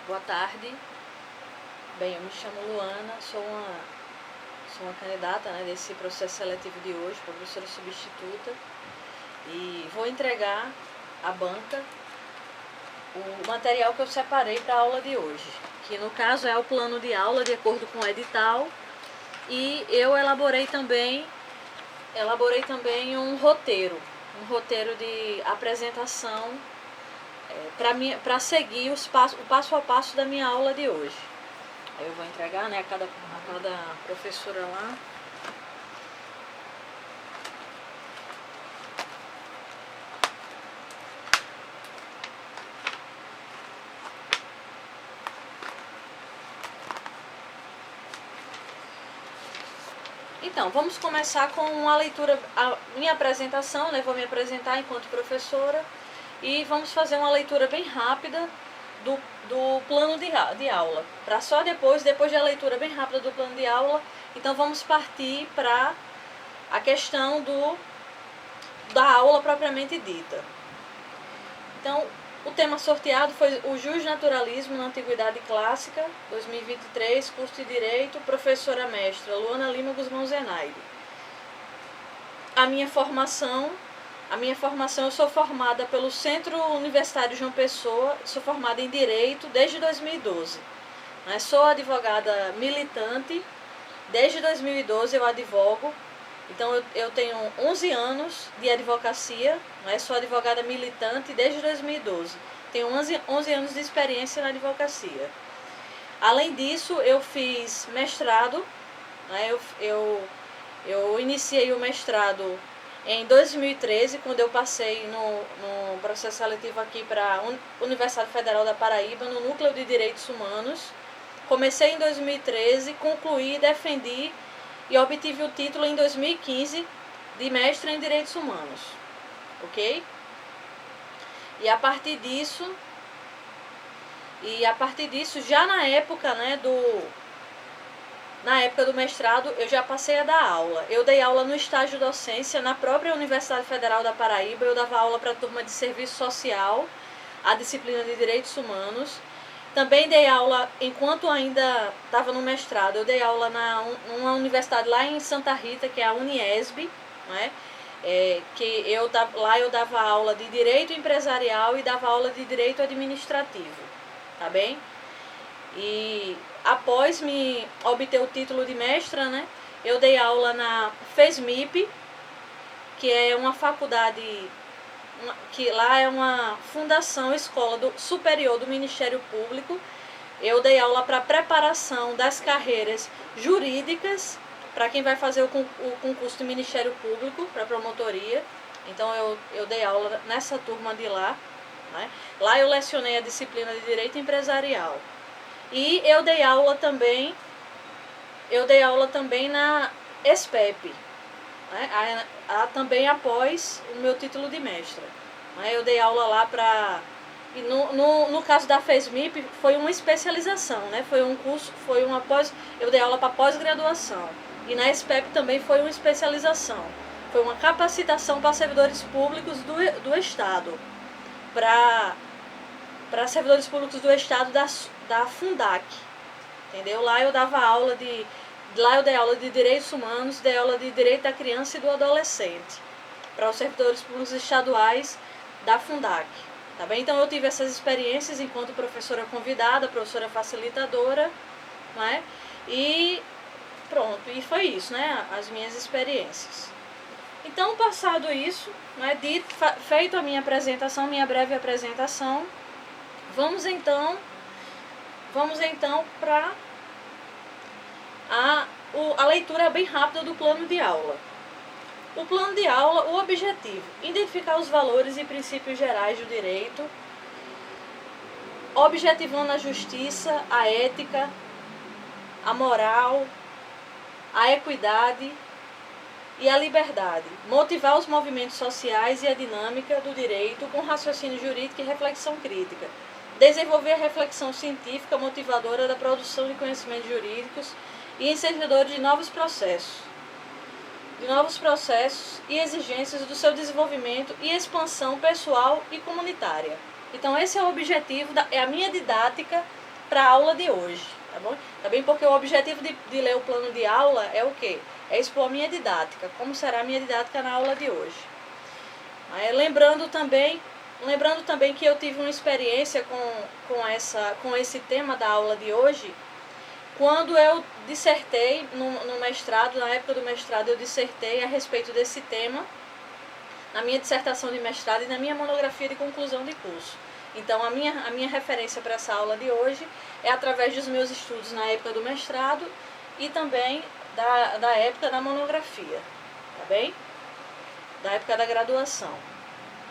Boa tarde. Bem, eu me chamo Luana, sou uma candidata, né, desse processo seletivo de hoje, professora substituta, e vou entregar à banca o material que eu separei para a aula de hoje, que no caso é o plano de aula de acordo com o edital, e eu elaborei também um roteiro de apresentação para seguir o passo a passo da minha aula de hoje. Aí eu vou entregar, né, a cada professora lá. Então, vamos começar com uma leitura, a minha apresentação, né, vou me apresentar enquanto professora e vamos fazer uma leitura bem rápida do plano de aula, para só depois da leitura bem rápida do plano de aula, então vamos partir para a questão da aula propriamente dita. Então, o tema sorteado foi o Justnaturalismo na Antiguidade Clássica, 2023, curso de Direito, professora mestra Luana Lima Guzmão Zenaide. A minha formação, eu sou formada pelo Centro Universitário João Pessoa, sou formada em Direito desde 2012. Sou advogada militante, desde 2012 eu advogo, então eu tenho 11 anos de advocacia, sou advogada militante desde 2012. Tenho 11 anos de experiência na advocacia. Além disso, eu fiz mestrado, eu iniciei o mestrado em 2013, quando eu passei no processo seletivo aqui para a Universidade Federal da Paraíba, no Núcleo de Direitos Humanos. Comecei em 2013, concluí, defendi e obtive o título em 2015 de mestre em Direitos Humanos. Ok? E a partir disso, já na época, na época do mestrado, eu já passei a dar aula. Eu dei aula no estágio docência na própria Universidade Federal da Paraíba. Eu dava aula para a turma de serviço social, a disciplina de Direitos Humanos. Também dei aula, enquanto ainda estava no mestrado, eu dei aula numa universidade lá em Santa Rita, que é a Uniesb, que lá eu dava aula de Direito Empresarial e dava aula de Direito Administrativo, tá bem? E após me obter o título de mestra, eu dei aula na FESMIP, que é uma faculdade, que lá é uma fundação, escola superior do Ministério Público. Eu dei aula para preparação das carreiras jurídicas, para quem vai fazer o concurso do Ministério Público, para promotoria. Então eu dei aula nessa turma de lá. Lá eu lecionei a disciplina de Direito Empresarial. E eu dei aula também na SPEP, também após o meu título de mestra. Eu dei aula lá para... E no caso da FESMIP, foi uma especialização, foi um curso, eu dei aula para pós-graduação. E na SPEP também foi uma especialização. Foi uma capacitação para servidores públicos do Estado, para servidores públicos do Estado da Fundac, entendeu? Lá eu dei aula de Direitos Humanos, dei aula de Direito da Criança e do Adolescente, para os servidores públicos estaduais da Fundac, tá bem? Então eu tive essas experiências enquanto professora convidada, professora facilitadora, E pronto, e foi isso, as minhas experiências. Então, passado isso, feito a minha apresentação, minha breve apresentação, vamos então para a leitura bem rápida do plano de aula. O plano de aula, o objetivo: identificar os valores e princípios gerais do direito, objetivando a justiça, a ética, a moral, a equidade e a liberdade, motivar os movimentos sociais e a dinâmica do direito com raciocínio jurídico e reflexão crítica, desenvolver a reflexão científica motivadora da produção de conhecimentos jurídicos e incentivador de novos processos e exigências do seu desenvolvimento e expansão pessoal e comunitária. Então esse é o objetivo, é a minha didática para a aula de hoje, tá bom? Tá bem? Porque o objetivo de ler o plano de aula é o quê? É expor a minha didática, como será a minha didática na aula de hoje. Lembrando também que eu tive uma experiência com esse tema da aula de hoje, quando eu dissertei no mestrado, na época do mestrado eu dissertei a respeito desse tema, na minha dissertação de mestrado e na minha monografia de conclusão de curso. Então a minha referência para essa aula de hoje é através dos meus estudos na época do mestrado e também da época da monografia, tá bem? Da época da graduação,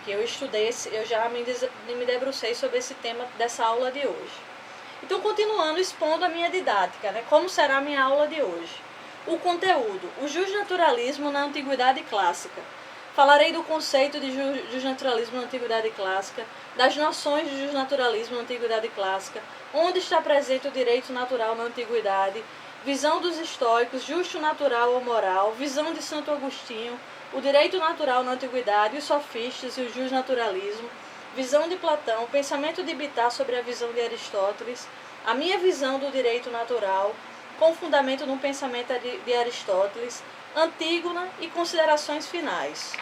que eu estudei, eu já me debrucei sobre esse tema dessa aula de hoje. Então, continuando, expondo a minha didática, né? Como será a minha aula de hoje? O conteúdo, o justnaturalismo na Antiguidade Clássica. Falarei do conceito de justnaturalismo na Antiguidade Clássica, das noções de justnaturalismo na Antiguidade Clássica, onde está presente o direito natural na Antiguidade, visão dos estoicos, justo natural ou moral, visão de Santo Agostinho, o direito natural na Antiguidade, os sofistas e o justnaturalismo, visão de Platão, pensamento de Bittar sobre a visão de Aristóteles, a minha visão do direito natural, com fundamento no pensamento de Aristóteles, Antígona e considerações finais.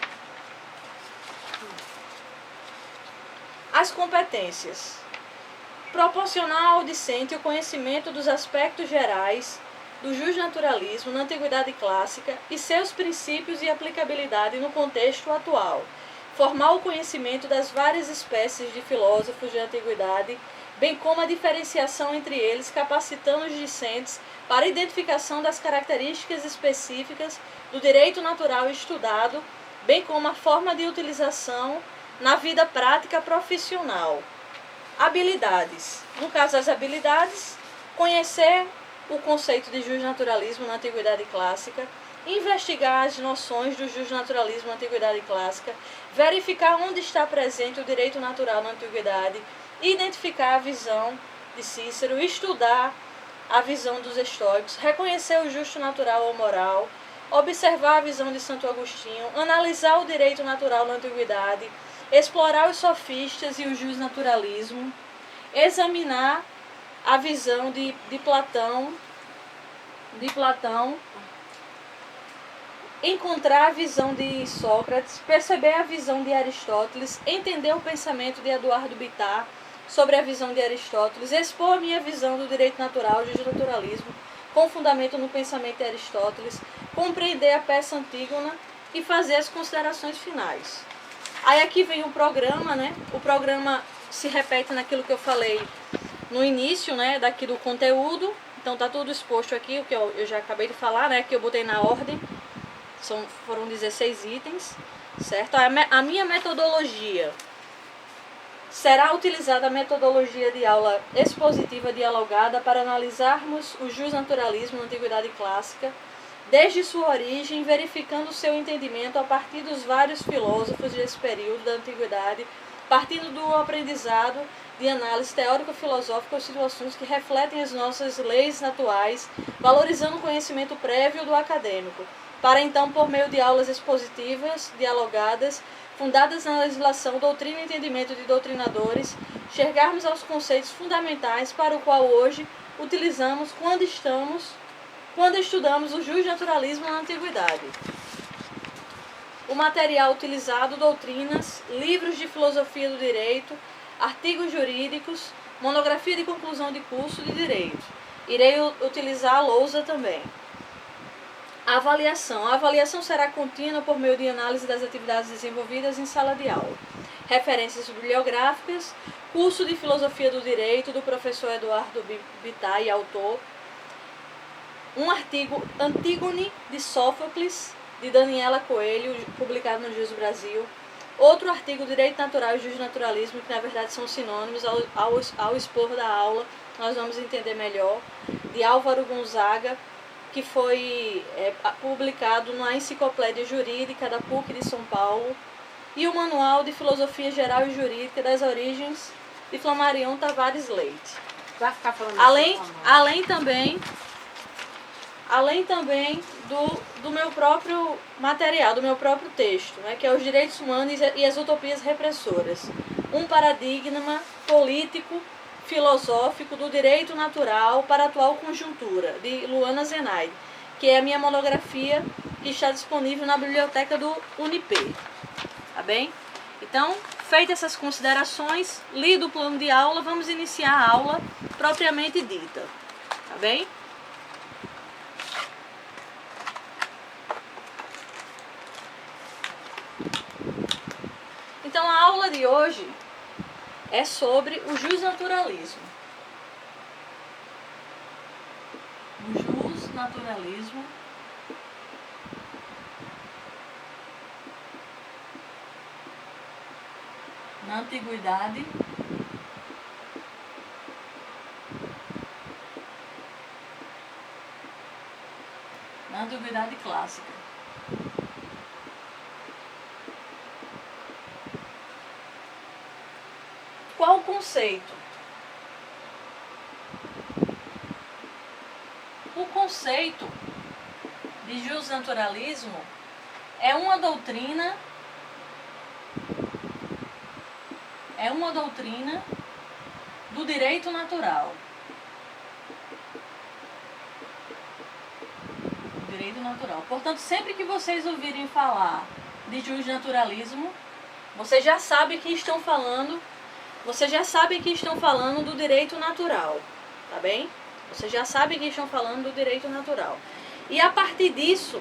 As competências. Proporcionar ao discente o conhecimento dos aspectos gerais do justnaturalismo na Antiguidade Clássica e seus princípios e aplicabilidade no contexto atual. Formar o conhecimento das várias espécies de filósofos de antiguidade, bem como a diferenciação entre eles, capacitando os discentes para a identificação das características específicas do direito natural estudado, bem como a forma de utilização na vida prática profissional. Habilidades. No caso das habilidades, conhecer o conceito de justnaturalismo na Antiguidade Clássica, investigar as noções do justnaturalismo na Antiguidade Clássica, verificar onde está presente o direito natural na Antiguidade, identificar a visão de Cícero, estudar a visão dos estoicos, reconhecer o justo natural ou moral, observar a visão de Santo Agostinho, analisar o direito natural na Antiguidade, explorar os sofistas e o justnaturalismo, examinar a visão de Platão, encontrar a visão de Sócrates, perceber a visão de Aristóteles, entender o pensamento de Eduardo Bittar sobre a visão de Aristóteles, expor a minha visão do direito natural, do justnaturalismo, com fundamento no pensamento de Aristóteles, compreender a peça Antígona e fazer as considerações finais. Aí aqui vem o programa, né? O programa se repete naquilo que eu falei no início, né? Daqui do conteúdo. Então tá tudo exposto aqui, o que eu já acabei de falar, né? Que eu botei na ordem. Foram 16 itens, certo? A minha metodologia. Será utilizada a metodologia de aula expositiva dialogada para analisarmos o justnaturalismo na Antiguidade Clássica, desde sua origem, verificando seu entendimento a partir dos vários filósofos desse período da Antiguidade, partindo do aprendizado de análise teórico-filosófica, situações que refletem as nossas leis atuais, valorizando o conhecimento prévio do acadêmico, para então, por meio de aulas expositivas, dialogadas, fundadas na legislação, doutrina e entendimento de doutrinadores, chegarmos aos conceitos fundamentais para o qual hoje utilizamos quando estudamos o justnaturalismo na Antiguidade. O material utilizado, doutrinas, livros de filosofia do direito, artigos jurídicos, monografia de conclusão de curso de direito. Irei utilizar a lousa também. A avaliação. A avaliação será contínua por meio de análise das atividades desenvolvidas em sala de aula. Referências bibliográficas, curso de Filosofia do Direito do professor Eduardo Bittar e autor, um artigo Antígone de Sófocles, de Daniela Coelho, publicado no Juiz do Brasil, outro artigo Direito Natural e Justnaturalismo, que na verdade são sinônimos, ao expor da aula, nós vamos entender melhor, de Álvaro Gonzaga, que foi publicado na Enciclopédia Jurídica da PUC de São Paulo, e o Manual de Filosofia Geral e Jurídica das Origens de Flamarion Tavares Leite. Vai ficar falando além também do meu próprio material, do meu próprio texto, né, que é os direitos humanos e as utopias repressoras. Um paradigma político, filosófico do direito natural para a atual conjuntura, de Luana Zenaide, que é a minha monografia que está disponível na biblioteca do Unip. Tá bem? Então, feitas essas considerações, lido o plano de aula, vamos iniciar a aula propriamente dita. Tá bem? Então, a aula de hoje é sobre o jusnaturalismo. O jusnaturalismo na antiguidade clássica. Qual o conceito? O conceito de jusnaturalismo é uma doutrina do direito natural. Direito natural. Portanto, sempre que vocês ouvirem falar de jusnaturalismo, vocês já sabem que estão falando do direito natural, tá bem? Vocês já sabem que estão falando do direito natural. E a partir disso,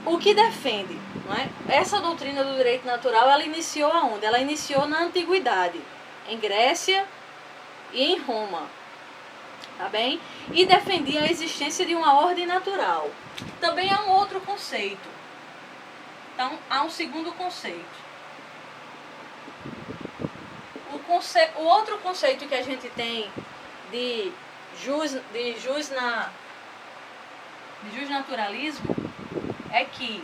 o que defende, não é? Essa doutrina do direito natural, ela iniciou aonde? Ela iniciou na antiguidade, em Grécia e em Roma, tá bem? E defendia a existência de uma ordem natural. Também há um outro conceito. Então, há um segundo conceito. O outro conceito que a gente tem de jusnaturalismo é que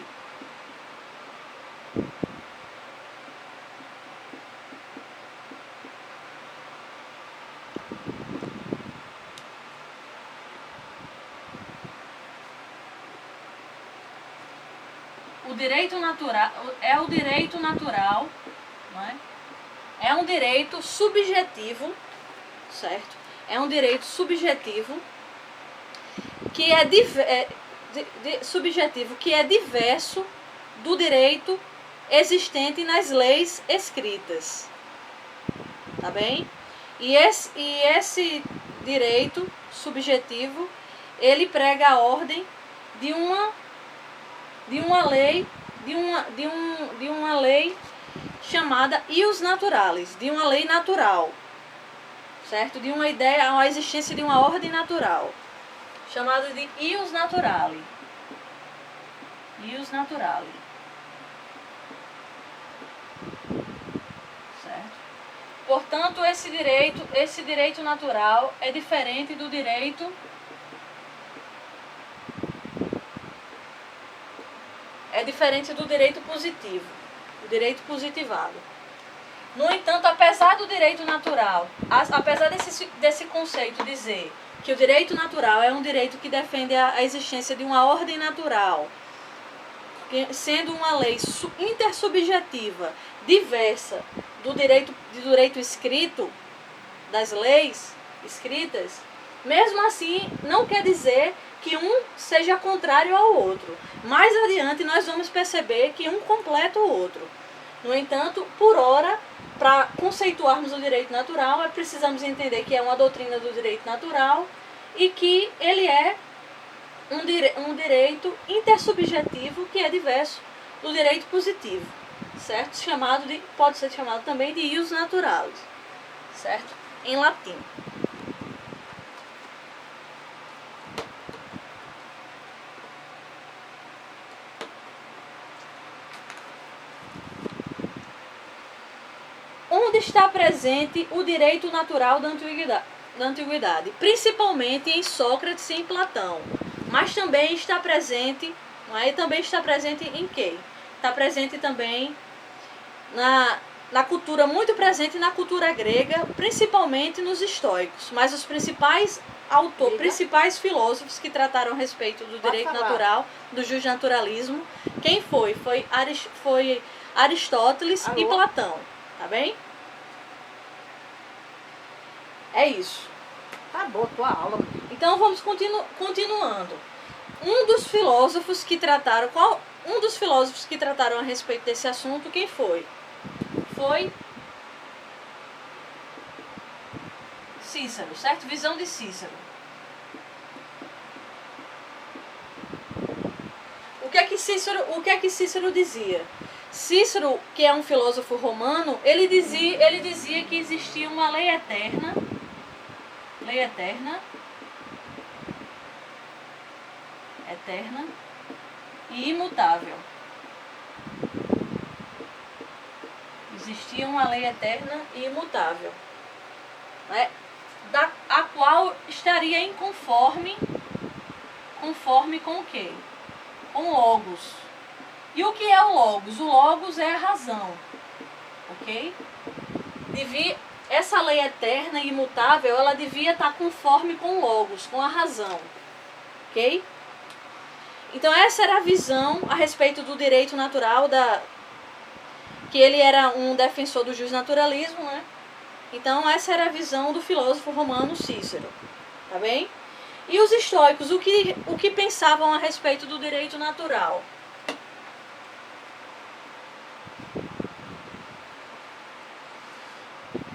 o direito natural é o direito natural, não é? É um direito subjetivo, certo? É um direito subjetivo que é diverso do direito existente nas leis escritas, tá bem? E esse direito subjetivo, ele prega a ordem de uma lei chamada ius naturalis, de uma lei natural, certo? De uma ideia, a existência de uma ordem natural, chamada de ius naturali. Ius naturali. Certo? Portanto, esse direito natural é diferente do direito positivo, o direito positivado. No entanto, apesar do direito natural, apesar desse conceito dizer que o direito natural é um direito que defende a existência de uma ordem natural, sendo uma lei intersubjetiva, diversa do direito escrito, das leis escritas, mesmo assim não quer dizer que um seja contrário ao outro. Mais adiante nós vamos perceber que um completa o outro. No entanto, por ora, para conceituarmos o direito natural, precisamos entender que é uma doutrina do direito natural e que ele é um direito intersubjetivo que é diverso do direito positivo, certo? Pode ser chamado também de ius naturalis, certo? Em latim. Onde está presente o direito natural da antiguidade? Principalmente em Sócrates e em Platão. Mas também está presente, em quem? Está presente também na cultura, muito presente na cultura grega, principalmente nos estoicos. Mas os principais principais filósofos que trataram a respeito do direito natural, do jusnaturalismo, quem foi? Foi Aristóteles e Platão, tá bem? É isso. Acabou tua aula. Então vamos continuando. Um dos filósofos que trataram a respeito desse assunto, quem foi? Foi Cícero, certo? Visão de Cícero. O que é que Cícero dizia? Cícero, que é um filósofo romano, ele dizia que existia uma lei eterna e imutável. Existia uma lei eterna e imutável, né? A qual estaria em conforme com o quê? Com o Logos. E o que é o Logos? O Logos é a razão, ok? Essa lei eterna e imutável, ela devia estar conforme com o Logos, com a razão, ok? Então essa era a visão a respeito do direito natural, que ele era um defensor do justnaturalismo, né? Então essa era a visão do filósofo romano Cícero, tá bem? E os estoicos, o que pensavam a respeito do direito natural?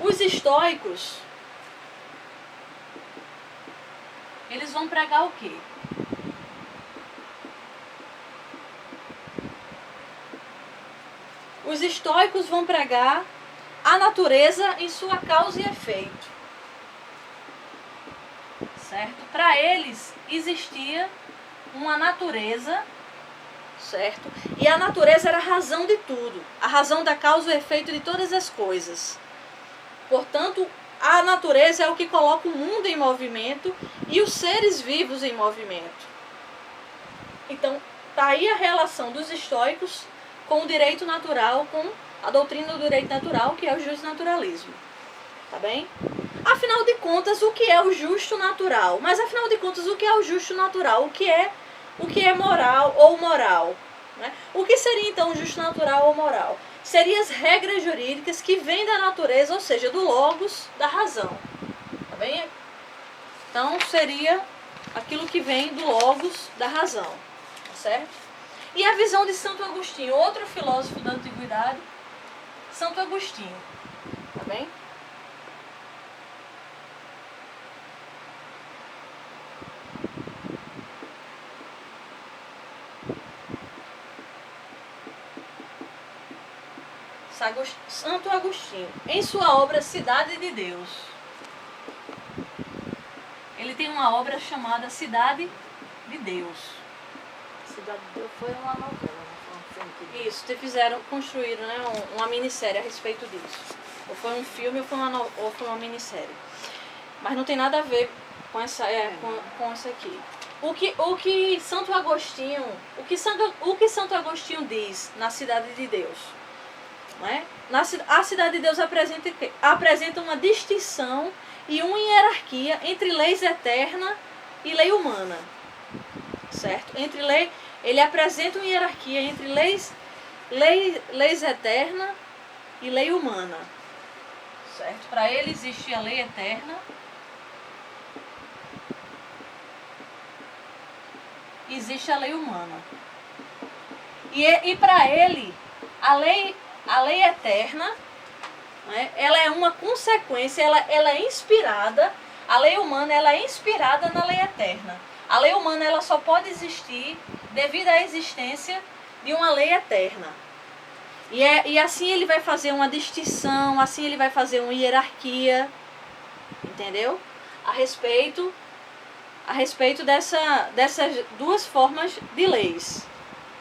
Os estoicos, eles vão pregar o quê? Os estoicos vão pregar a natureza em sua causa e efeito. Certo? Para eles existia uma natureza, certo? E a natureza era a razão de tudo, a razão da causa e efeito de todas as coisas. Portanto, a natureza é o que coloca o mundo em movimento e os seres vivos em movimento. Então, está aí a relação dos estoicos com o direito natural, com a doutrina do direito natural, que é o justnaturalismo. Tá bem? Afinal de contas, o que é o justo natural? Mas afinal de contas, o que é o justo natural? O que é moral ou moral? Né? O que seria então o justo natural ou moral? Seriam as regras jurídicas que vêm da natureza, ou seja, do logos, da razão. Tá bem? Então seria aquilo que vem do logos, da razão. Tá certo? E a visão de Santo Agostinho, outro filósofo da antiguidade, Santo Agostinho. Tá bem? Santo Agostinho, em sua obra Cidade de Deus, ele tem uma obra chamada Cidade de Deus. Cidade de Deus foi uma novela, não foi um filme. Isso, construíram, né, uma minissérie a respeito disso. Ou foi um filme ou foi uma minissérie. Mas não tem nada a ver com essa aqui. O que Santo Agostinho diz na Cidade de Deus? Né? A Cidade de Deus apresenta uma distinção e uma hierarquia entre leis eterna e lei humana, certo? Ele apresenta uma hierarquia entre leis eterna e lei humana, certo? Para ele existe a lei eterna e existe a lei humana. E para ele a lei eterna, né, ela é uma consequência, ela é inspirada, a lei humana ela é inspirada na lei eterna. A lei humana ela só pode existir devido à existência de uma lei eterna. E assim ele vai fazer uma distinção, assim ele vai fazer uma hierarquia, entendeu? A respeito dessas duas formas de leis,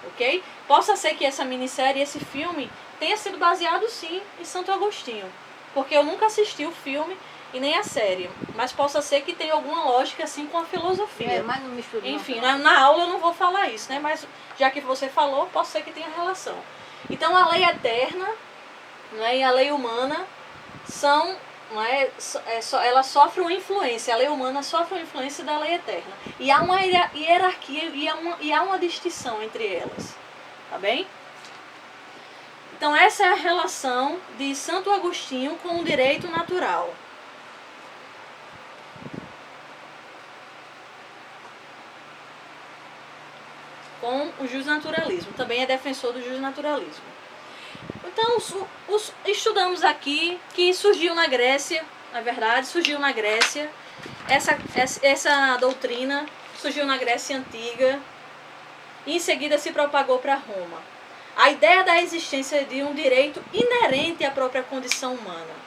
ok? Possa ser que essa minissérie, esse filme, tenha sido baseado sim em Santo Agostinho, porque eu nunca assisti o filme e nem a série, mas possa ser que tenha alguma lógica assim com a filosofia. Mas não mistura. Enfim, na aula eu não vou falar isso, né? Mas já que você falou, pode ser que tenha relação. Então a lei eterna, né, e a lei humana são, ela sofre uma influência, a lei humana sofre uma influência da lei eterna. E há uma hierarquia e há uma distinção entre elas. Tá bem? Então essa é a relação de Santo Agostinho com o direito natural. o justnaturalismo, também é defensor do justnaturalismo. Então, estudamos aqui que surgiu na Grécia, na verdade, surgiu na Grécia, essa doutrina surgiu na Grécia Antiga e em seguida se propagou para Roma. A ideia da existência de um direito inerente à própria condição humana.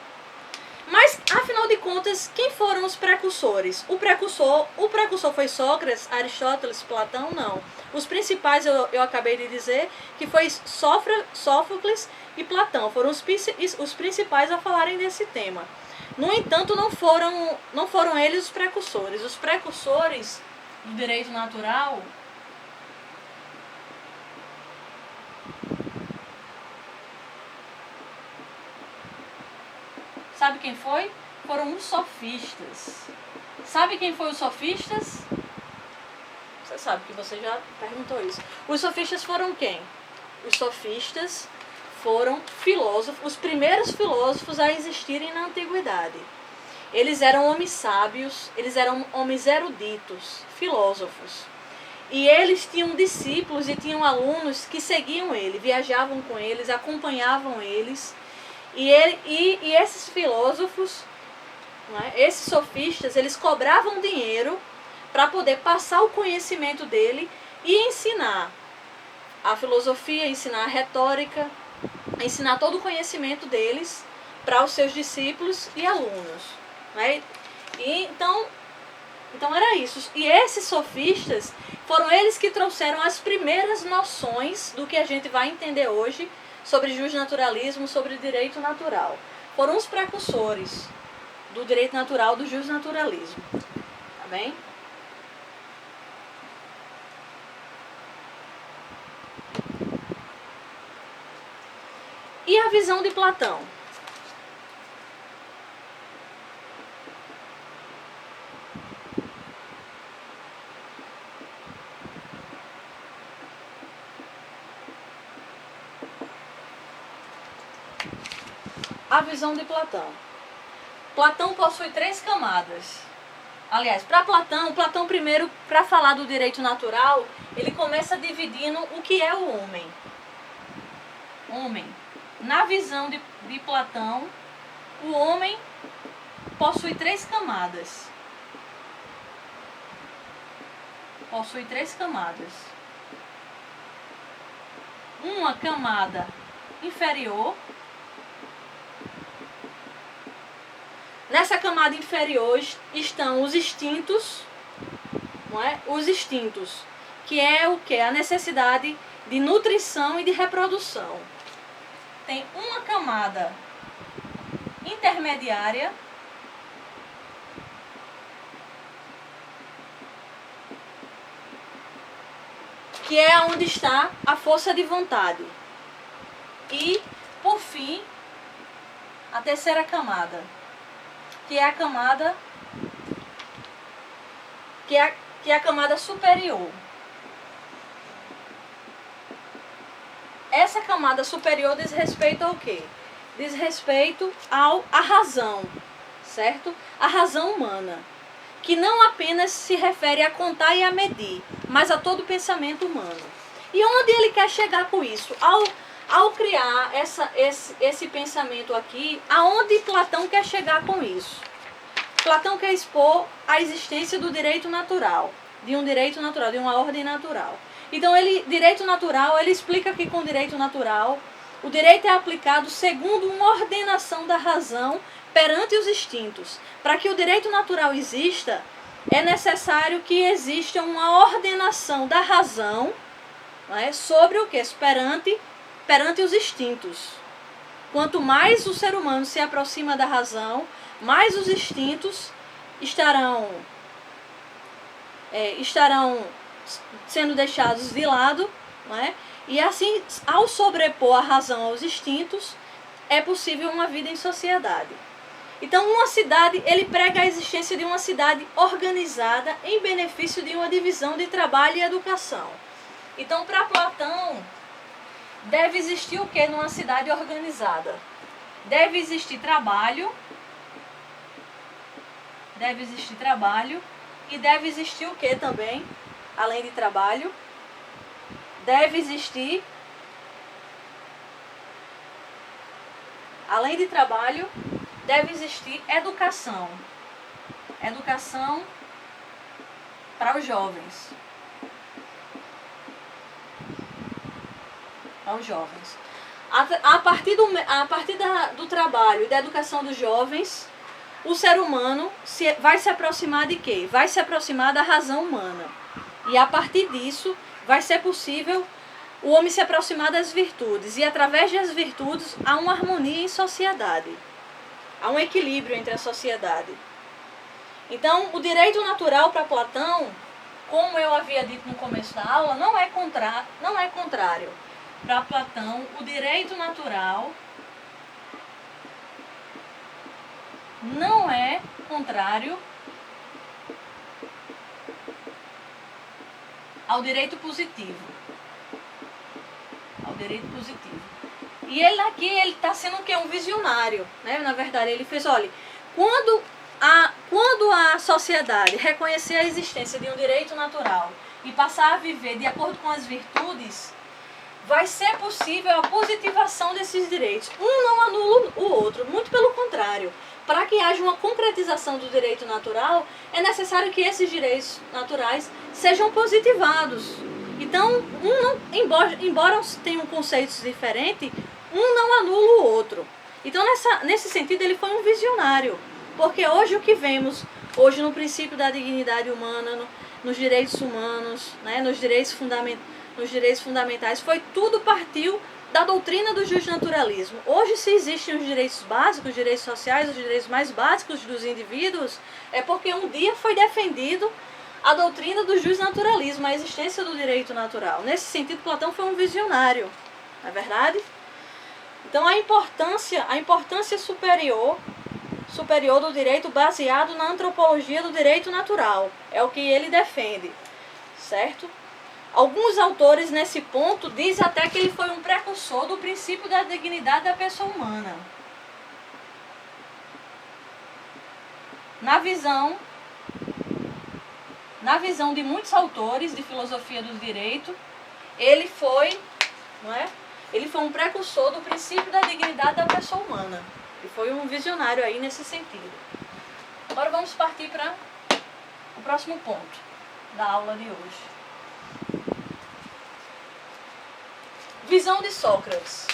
Mas, afinal de contas, quem foram os precursores? O precursor foi Sócrates, Aristóteles, Platão? Não. Os principais eu acabei de dizer que foi Sófocles e Platão. Foram os principais a falarem desse tema. No entanto, não foram eles os precursores. Os precursores do direito natural sabe quem foi? Foram os sofistas. Sabe quem foi os sofistas? Você sabe que você já perguntou isso. Os sofistas foram quem? Os sofistas foram filósofos, os primeiros filósofos a existirem na antiguidade. Eles eram homens sábios, eles eram homens eruditos, filósofos. E eles tinham discípulos e tinham alunos que seguiam ele, viajavam com eles, acompanhavam eles. E esses filósofos, esses sofistas, eles cobravam dinheiro para poder passar o conhecimento dele e ensinar a filosofia, ensinar a retórica, ensinar todo o conhecimento deles para os seus discípulos e alunos. E então era isso. E esses sofistas foram eles que trouxeram as primeiras noções do que a gente vai entender hoje sobre justnaturalismo, sobre direito natural. Foram os precursores do direito natural, do justnaturalismo. Tá bem? E a visão de Platão? A visão de Platão. Platão possui 3 camadas. Aliás, para Platão primeiro, para falar do direito natural, ele começa dividindo o que é o homem. Homem. Na visão de Platão, o homem possui 3 camadas. Possui 3 camadas. Uma camada inferior. Nessa camada inferior estão os instintos, não é? Os instintos, que é o quê? A necessidade de nutrição e de reprodução. Tem uma camada intermediária, que é onde está a força de vontade. E, por fim, a terceira camada, que é a camada a camada superior. Essa camada superior diz respeito ao quê? Diz respeito à razão, certo? A razão humana, que não apenas se refere a contar e a medir, mas a todo pensamento humano. E onde ele quer chegar com isso? Ao criar esse pensamento aqui, aonde Platão quer chegar com isso? Platão quer expor a existência do direito natural, de um direito natural, de uma ordem natural. Então, direito natural, ele explica que com direito natural, o direito é aplicado segundo uma ordenação da razão perante os instintos. Para que o direito natural exista, é necessário que exista uma ordenação da razão, não é, sobre o que? Perante os instintos. Quanto mais o ser humano se aproxima da razão, mais os instintos estarão sendo deixados de lado, não é? E assim, ao sobrepor a razão aos instintos, é possível uma vida em sociedade. Então, uma cidade, ele prega a existência de uma cidade organizada em benefício de uma divisão de trabalho e educação. Então, para Platão, deve existir o que numa cidade organizada? Deve existir trabalho e deve existir o que também, além de trabalho? deve existir, além de trabalho, deve existir educação. Educação para os jovens. Para os jovens. A partir do trabalho e da educação dos jovens, o ser humano vai se aproximar de quê? Vai se aproximar da razão humana. E a partir disso, vai ser possível o homem se aproximar das virtudes. E através das virtudes, há uma harmonia em sociedade. Há um equilíbrio entre a sociedade. Então, o direito natural para Platão, como eu havia dito no começo da aula, não é contrário. Para Platão, o direito natural não é contrário ao direito positivo. Ao direito positivo. E ele aqui, ele está sendo o quê? Um visionário, né? Na verdade, ele fez, olha, quando a sociedade reconhecer a existência de um direito natural e passar a viver de acordo com as virtudes, vai ser possível a positivação desses direitos. Um não anula o outro, muito pelo contrário. Para que haja uma concretização do direito natural, é necessário que esses direitos naturais sejam positivados. Então, embora tenham conceitos diferentes, um não anula o outro. Então, nesse sentido, ele foi um visionário. Porque hoje o que vemos, hoje no princípio da dignidade humana, nos direitos humanos, né, nos direitos fundamentais, tudo partiu da doutrina do justnaturalismo. Hoje, se existem os direitos básicos, os direitos sociais, os direitos mais básicos dos indivíduos, é porque um dia foi defendido a doutrina do justnaturalismo, a existência do direito natural. Nesse sentido, Platão foi um visionário, não é verdade? Então, a importância superior do direito baseado na antropologia do direito natural. É o que ele defende, certo? Alguns autores nesse ponto dizem até que ele foi um precursor do princípio da dignidade da pessoa humana. Na visão de muitos autores de filosofia do direito, ele foi um precursor do princípio da dignidade da pessoa humana. E foi um visionário aí nesse sentido. Agora vamos partir para o próximo ponto da aula de hoje. Visão de Sócrates.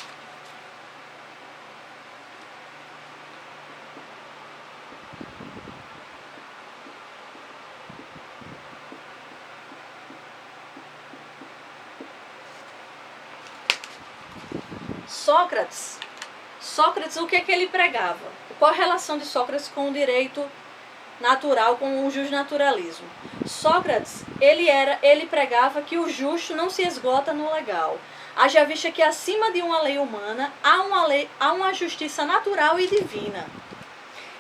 Sócrates, o que é que ele pregava? Qual a relação de Sócrates com o direito natural, com o justnaturalismo? Sócrates, ele pregava que o justo não se esgota no legal. Haja vista que acima de uma lei humana há uma justiça natural e divina.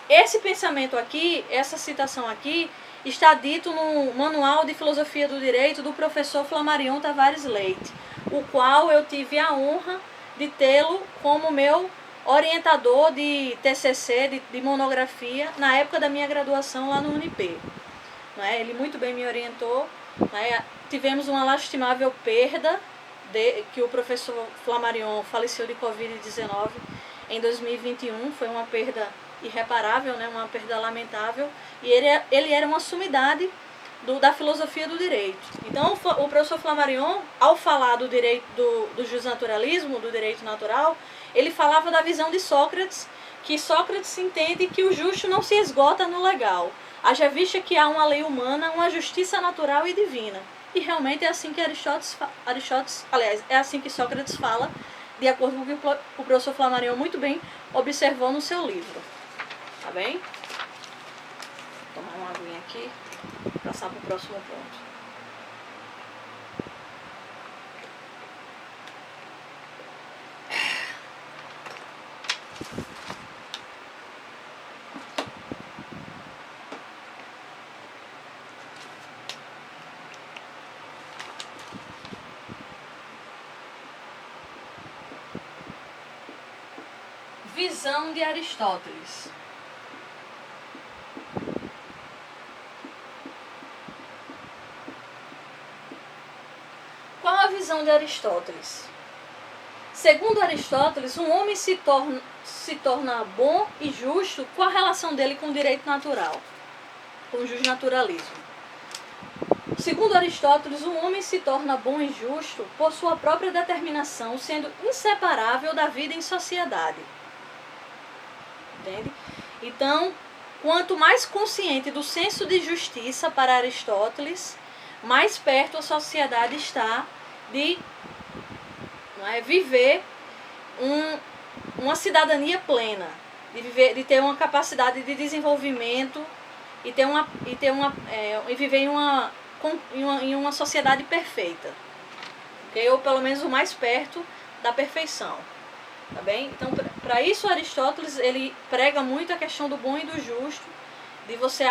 Esse pensamento aqui, essa citação aqui, está dito no Manual de Filosofia do Direito do professor Flamarion Tavares Leite, o qual eu tive a honra de tê-lo como meu orientador de TCC, de monografia, na época da minha graduação lá no Unip. Não é? Ele muito bem me orientou. Não é? Tivemos uma lastimável perda, que o professor Flamarion faleceu de Covid-19 em 2021. Foi uma perda irreparável, né? Uma perda lamentável. E ele era uma sumidade da filosofia do direito. Então, o professor Flamarion, ao falar do direito do justnaturalismo, do direito natural, ele falava da visão de Sócrates, que Sócrates entende que o justo não se esgota no legal. Haja vista que há uma lei humana, uma justiça natural e divina. E realmente é assim que é assim que Sócrates fala, de acordo com o que o professor Flamarion muito bem observou no seu livro. Tá bem? Vou tomar uma aguinha aqui. Passar para o próximo ponto. Visão de Aristóteles. visão de Aristóteles? Segundo Aristóteles, um homem se torna bom e justo com a relação dele com o direito natural, com o justnaturalismo. Segundo Aristóteles, um homem se torna bom e justo por sua própria determinação, sendo inseparável da vida em sociedade. Entende? Então, quanto mais consciente do senso de justiça para Aristóteles, mais perto a sociedade está de viver uma cidadania plena, de ter uma capacidade de desenvolvimento e viver em uma sociedade perfeita, okay? Ou pelo menos o mais perto da perfeição, tá bem? Então, para isso Aristóteles ele prega muito a questão do bom e do justo, de você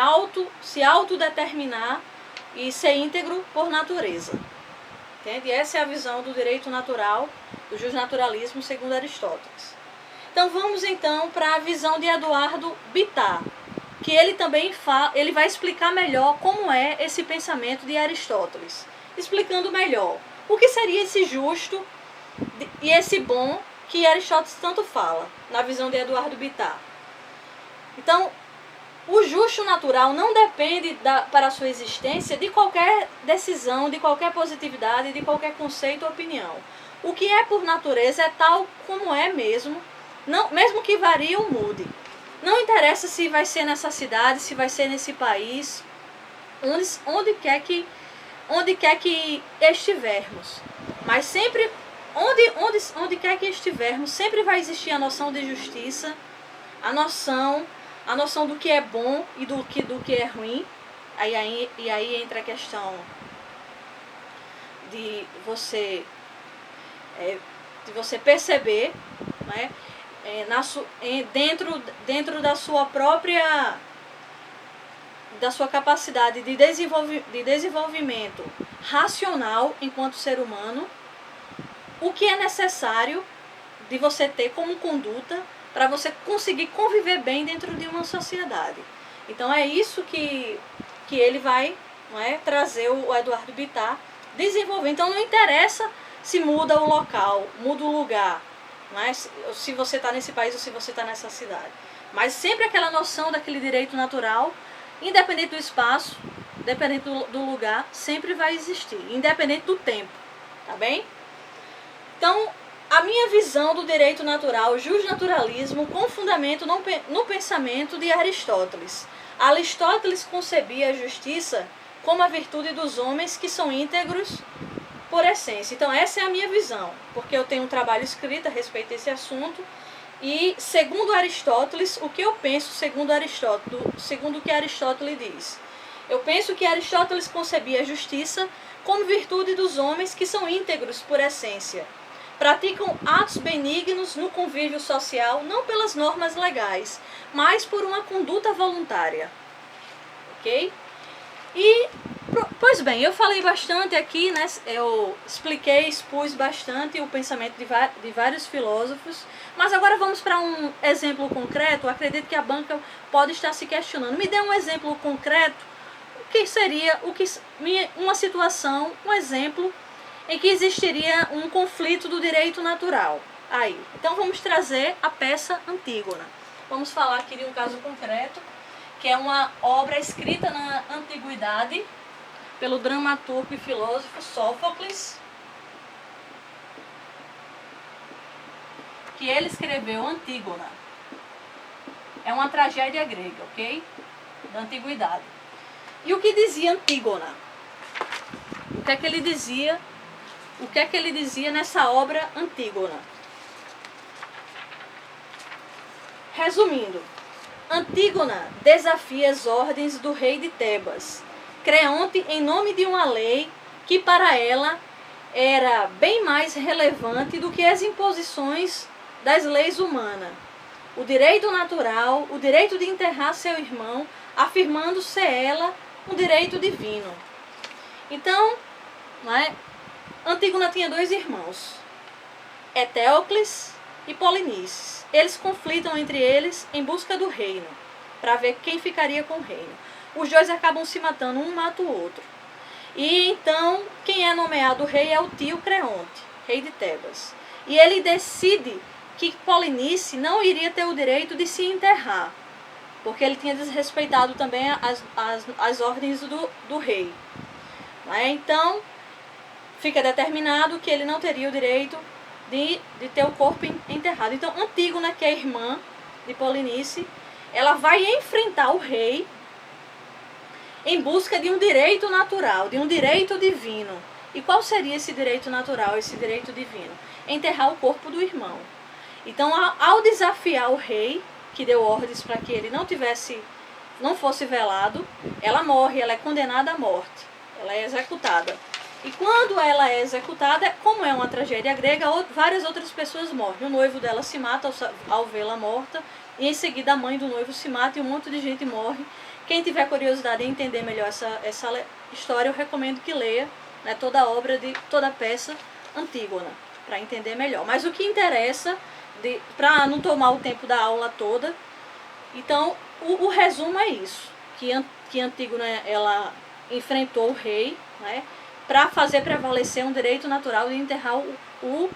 se autodeterminar e ser íntegro por natureza. Entende? Essa é a visão do direito natural, do justnaturalismo segundo Aristóteles. Então vamos para a visão de Eduardo Bittar, que ele também ele vai explicar melhor como é esse pensamento de Aristóteles, explicando melhor o que seria esse justo e esse bom que Aristóteles tanto fala, na visão de Eduardo Bittar. Então, o justo natural não depende para a sua existência de qualquer decisão, de qualquer positividade, de qualquer conceito ou opinião. O que é por natureza é tal como é mesmo, mesmo que varie ou mude. Não interessa se vai ser nessa cidade, se vai ser nesse país, onde quer que estivermos. Mas sempre, onde quer que estivermos, sempre vai existir a noção de justiça, a noção do que é bom e do que é ruim. E aí entra a questão de você perceber, né, dentro da sua própria capacidade de desenvolvimento racional enquanto ser humano, o que é necessário de você ter como conduta para você conseguir conviver bem dentro de uma sociedade. Então é isso que ele vai, trazer o Eduardo Bittar desenvolver. Então não interessa se muda o local, muda o lugar, se você está nesse país ou se você está nessa cidade. Mas sempre aquela noção daquele direito natural, independente do espaço, independente do lugar, sempre vai existir, independente do tempo, tá bem? Então, a minha visão do direito natural, justnaturalismo, com fundamento no pensamento de Aristóteles. Aristóteles concebia a justiça como a virtude dos homens que são íntegros por essência. Então essa é a minha visão, porque eu tenho um trabalho escrito a respeito desse assunto e segundo Aristóteles, o que eu penso segundo o que Aristóteles diz. Eu penso que Aristóteles concebia a justiça como virtude dos homens que são íntegros por essência. Praticam atos benignos no convívio social, não pelas normas legais, mas por uma conduta voluntária. Ok? E, pois bem, eu falei bastante aqui, né? Eu expus bastante o pensamento de vários filósofos, mas agora vamos para um exemplo concreto. Eu acredito que a banca pode estar se questionando. Me dê um exemplo concreto, o que seria uma situação, um exemplo em que existiria um conflito do direito natural. Aí, então vamos trazer a peça Antígona. Vamos falar aqui de um caso concreto, que é uma obra escrita na antiguidade pelo dramaturgo e filósofo Sófocles, que ele escreveu Antígona. É uma tragédia grega, ok? Da antiguidade. E o que dizia Antígona? O que é que ele dizia? O que é que ele dizia nessa obra Antígona? Resumindo, Antígona desafia as ordens do rei de Tebas, Creonte, em nome de uma lei que para ela era bem mais relevante do que as imposições das leis humanas. O direito natural, o direito de enterrar seu irmão, afirmando ser ela um direito divino. Então, Antígona tinha 2 irmãos, Eteocles e Polinices. Eles conflitam entre eles em busca do reino, para ver quem ficaria com o reino. Os 2 acabam se matando, um mata o outro. E então, quem é nomeado rei é o tio Creonte, rei de Tebas. E ele decide que Polinice não iria ter o direito de se enterrar, porque ele tinha desrespeitado também as ordens do rei. Então, fica determinado que ele não teria o direito de ter o corpo enterrado. Então, Antígona, que é irmã de Polinice, ela vai enfrentar o rei em busca de um direito natural, de um direito divino. E qual seria esse direito natural, esse direito divino? Enterrar o corpo do irmão. Então, ao desafiar o rei, que deu ordens para que ele não fosse velado, ela morre, ela é condenada à morte, ela é executada. E quando ela é executada, como é uma tragédia grega, várias outras pessoas morrem. O noivo dela se mata ao vê-la morta, e em seguida a mãe do noivo se mata e um monte de gente morre. Quem tiver curiosidade em entender melhor essa história, eu recomendo que leia, né, toda a obra, toda a peça Antígona, para entender melhor. Mas o que interessa, para não tomar o tempo da aula toda, então o resumo é isso, que Antígona ela enfrentou o rei, né, para fazer prevalecer um direito natural de enterrar o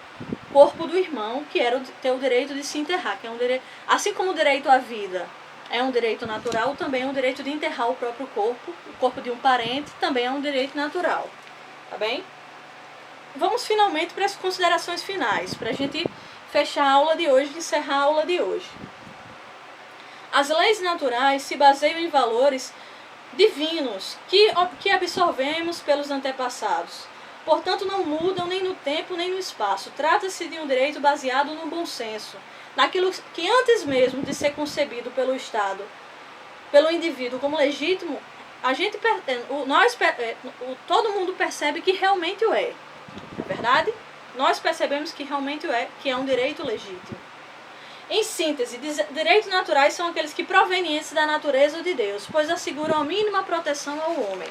corpo do irmão, que era ter o direito de se enterrar, que é um direito, assim como o direito à vida é um direito natural, também é um direito de enterrar o próprio corpo, o corpo de um parente também é um direito natural, tá bem? Vamos finalmente para as considerações finais, para a gente fechar a aula de hoje, encerrar a aula de hoje. As leis naturais se baseiam em valores divinos que absorvemos pelos antepassados. Portanto, não mudam nem no tempo nem no espaço. Trata-se de um direito baseado no bom senso, naquilo que antes mesmo de ser concebido pelo Estado, pelo indivíduo como legítimo, todo mundo percebe que realmente o é. Não é verdade? Nós percebemos que realmente o é, que é um direito legítimo. Em síntese, direitos naturais são aqueles que provenientes da natureza de Deus, pois asseguram a mínima proteção ao homem.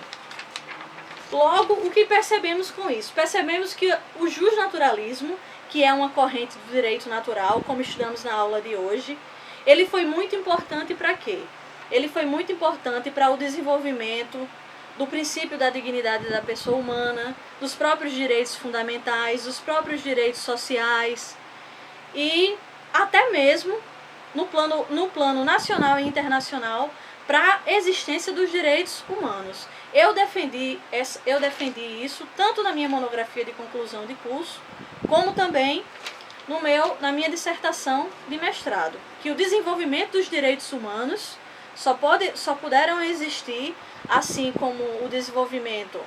Logo, o que percebemos com isso? Percebemos que o justnaturalismo, que é uma corrente do direito natural, como estudamos na aula de hoje, ele foi muito importante para quê? Ele foi muito importante para o desenvolvimento do princípio da dignidade da pessoa humana, dos próprios direitos fundamentais, dos próprios direitos sociais e até mesmo no plano nacional e internacional para a existência dos direitos humanos. Eu defendi isso tanto na minha monografia de conclusão de curso, como também na minha dissertação de mestrado, que o desenvolvimento dos direitos humanos só puderam existir, assim como o desenvolvimento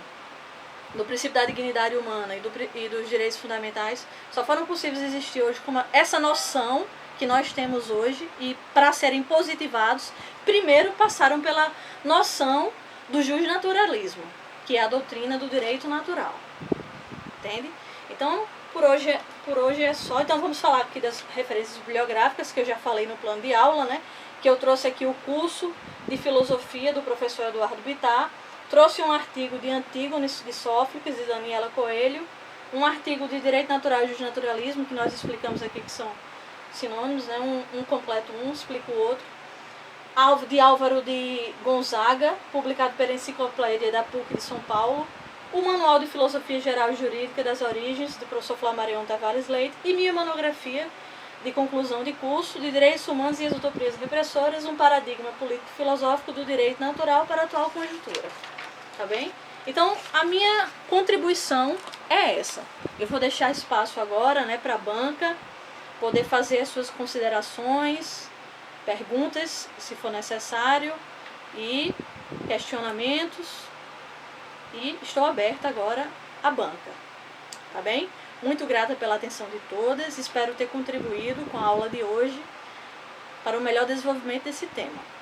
do princípio da dignidade humana e dos direitos fundamentais, só foram possíveis existir hoje com essa noção que nós temos hoje, e para serem positivados, primeiro passaram pela noção do justnaturalismo, que é a doutrina do direito natural. Entende? Então, por hoje é só. Então, vamos falar aqui das referências bibliográficas, que eu já falei no plano de aula, né? Que eu trouxe aqui o curso de filosofia do professor Eduardo Bittar, trouxe um artigo de Antígona de Sófocles, de Daniela Coelho, um artigo de direito natural e justnaturalismo, que nós explicamos aqui que são sinônimos, né? Um completa um, explica o outro. De Álvaro de Gonzaga, publicado pela Enciclopédia da PUC de São Paulo. O Manual de Filosofia Geral e Jurídica das Origens, do professor Flamarion Tavares Leite. E minha monografia de conclusão de curso de Direitos Humanos e as Utopias Repressoras, um paradigma político-filosófico do direito natural para a atual conjuntura. Tá bem? Então, a minha contribuição é essa. Eu vou deixar espaço agora, né, para a banca poder fazer as suas considerações, perguntas, se for necessário, e questionamentos. E estou aberta agora à banca. Tá bem? Muito grata pela atenção de todas. Espero ter contribuído com a aula de hoje para o melhor desenvolvimento desse tema.